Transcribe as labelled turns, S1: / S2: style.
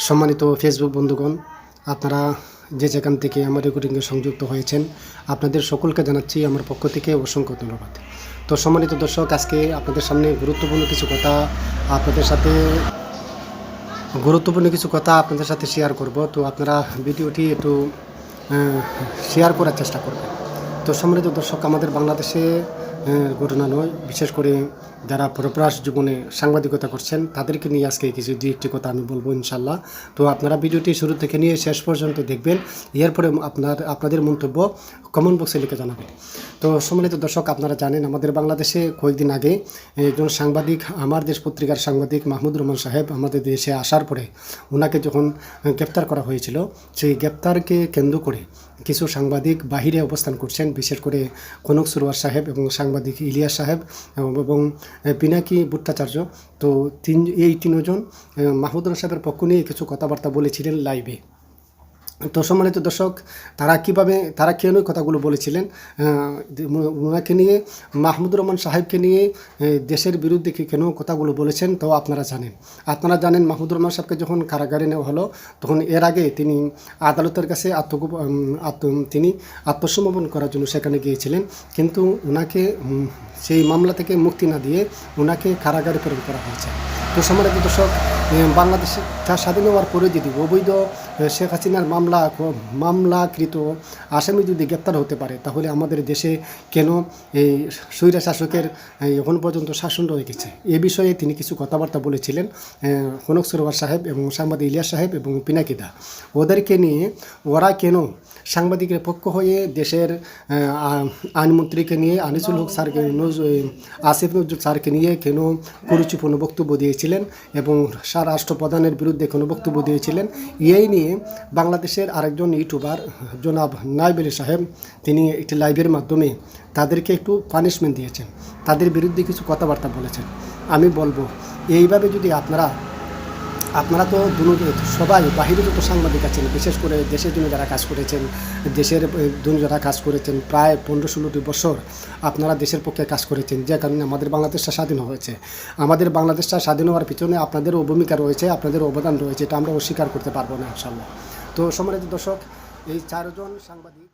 S1: সম্মানিত ফেসবুক বন্ধুগণ, আপনারা যে যেখান থেকে আমার রেকর্ডিংয়ে সংযুক্ত হয়েছেন, আপনাদের সকলকে জানাচ্ছি আমার পক্ষ থেকে অসংখ্য ধন্যবাদ। তো সম্মানিত দর্শক, আজকে আপনাদের সামনে গুরুত্বপূর্ণ কিছু কথা আপনাদের সাথে শেয়ার করব। তো আপনারা ভিডিওটি একটু শেয়ার করার চেষ্টা করবেন। তো সম্মানিত দর্শক, আমাদের বাংলাদেশে ঘটনা নয়, বিশেষ করে যারা প্রবাস জীবনে সাংবাদিকতা করছেন তাদেরকে নিয়ে আজকে কিছু দুই একটি কথা আমি বলবো ইনশাল্লাহ। তো আপনারা ভিডিওটি শুরু থেকে নিয়ে শেষ পর্যন্ত দেখবেন, এরপরে আপনাদের মন্তব্য কমেন্ট বক্সে লিখে জানাবেন। তো সম্মানিত দর্শক, আপনারা জানেন আমাদের বাংলাদেশে কয়েকদিন আগে একজন সাংবাদিক, আমার দেশ পত্রিকার সাংবাদিক মাহমুদুর রহমান সাহেব আমাদের দেশে আসার পরে ওনাকে যখন গ্রেপ্তার করা হয়েছিল, সেই গ্রেপ্তারকে কেন্দ্র করে কিছু সাংবাদিক বাহিরে অবস্থান করছেন, বিশেষ করে কনক সরোয়ার সাহেব এবং সাংবাদিক ইলিয়াস সাহেব এবং পিনাকি ভট্টাচার্য। তো এই তিনজন মাহমুদুর রহমান সাহেবের পক্ষ নিয়ে কিছু কথাবার্তা বলেছিলেন লাইভে। তো সম্মানিত দর্শক, তারা কেন কথাগুলো বলেছিলেন, ওনাকে নিয়ে, মাহমুদুর রহমান সাহেবকে নিয়ে দেশের বিরুদ্ধে কেন কথাগুলো বলেছেন, তো আপনারা জানেন মাহমুদুর রহমান সাহেবকে যখন কারাগারে নেওয়া হলো, তখন এর আগে তিনি আদালতের কাছে তিনি আত্মসমর্পণ করার জন্য সেখানে গিয়েছিলেন, কিন্তু ওনাকে সেই মামলা থেকে মুক্তি না দিয়ে ওনাকে কারাগারে প্রেরণ করা হয়েছে। তো সম্মানিত দর্শক, বাংলাদেশে স্বাধীন হওয়ার পরে যদি অবৈধ শেখ হাসিনার মামলাকৃত আসামি যদি গ্রেপ্তার হতে পারে, তাহলে আমাদের দেশে কেন এই স্বৈরা শাসকের এখন পর্যন্ত শাসন রেখেছে, এ বিষয়ে তিনি কিছু কথাবার্তা বলেছিলেন। কনক সরোয়ার সাহেব এবং সাংবাদিক ইলিয়াস সাহেব এবং পিনাকিদা, ওদেরকে নিয়ে ওরা কেন সাংবাদিকের পক্ষ হয়ে দেশের আইনমন্ত্রীকে নিয়ে, আনিসুল হক স্যারকে, আসিফ নজরুল স্যারকে নিয়ে কেন কুরুচিপূর্ণ বক্তব্য দিয়েছিলেন এবং রাষ্ট্রপ্রধানের বিরুদ্ধে কোনো বক্তব্য দিয়েছিলেন, এই নিয়ে বাংলাদেশের আরেকজন ইউটিউবার জনাব নাইব আলী সাহেব, তিনি একটি লাইভের মাধ্যমে তাদেরকে একটু পানিশমেন্ট দিয়েছেন, তাদের বিরুদ্ধে কিছু কথাবার্তা বলেছেন। আমি বলবো, এইভাবে যদি আপনারা তো সবাই বাহিরে যত সাংবাদিক আছেন, বিশেষ করে দেশের জন্য যারা কাজ করেছেন, প্রায় 15-16 বছর আপনারা দেশের পক্ষে কাজ করেছেন, যে কারণে আমাদের বাংলাদেশটা স্বাধীন হয়েছে। আমাদের বাংলাদেশটা স্বাধীন হওয়ার পিছনে আপনাদেরও ভূমিকা রয়েছে, আপনাদের অবদান রয়েছে, এটা আমরা অস্বীকার করতে পারবো না ইনশাল্লাহ। তো সম্মানিত দর্শক, এই 4 জন সাংবাদিক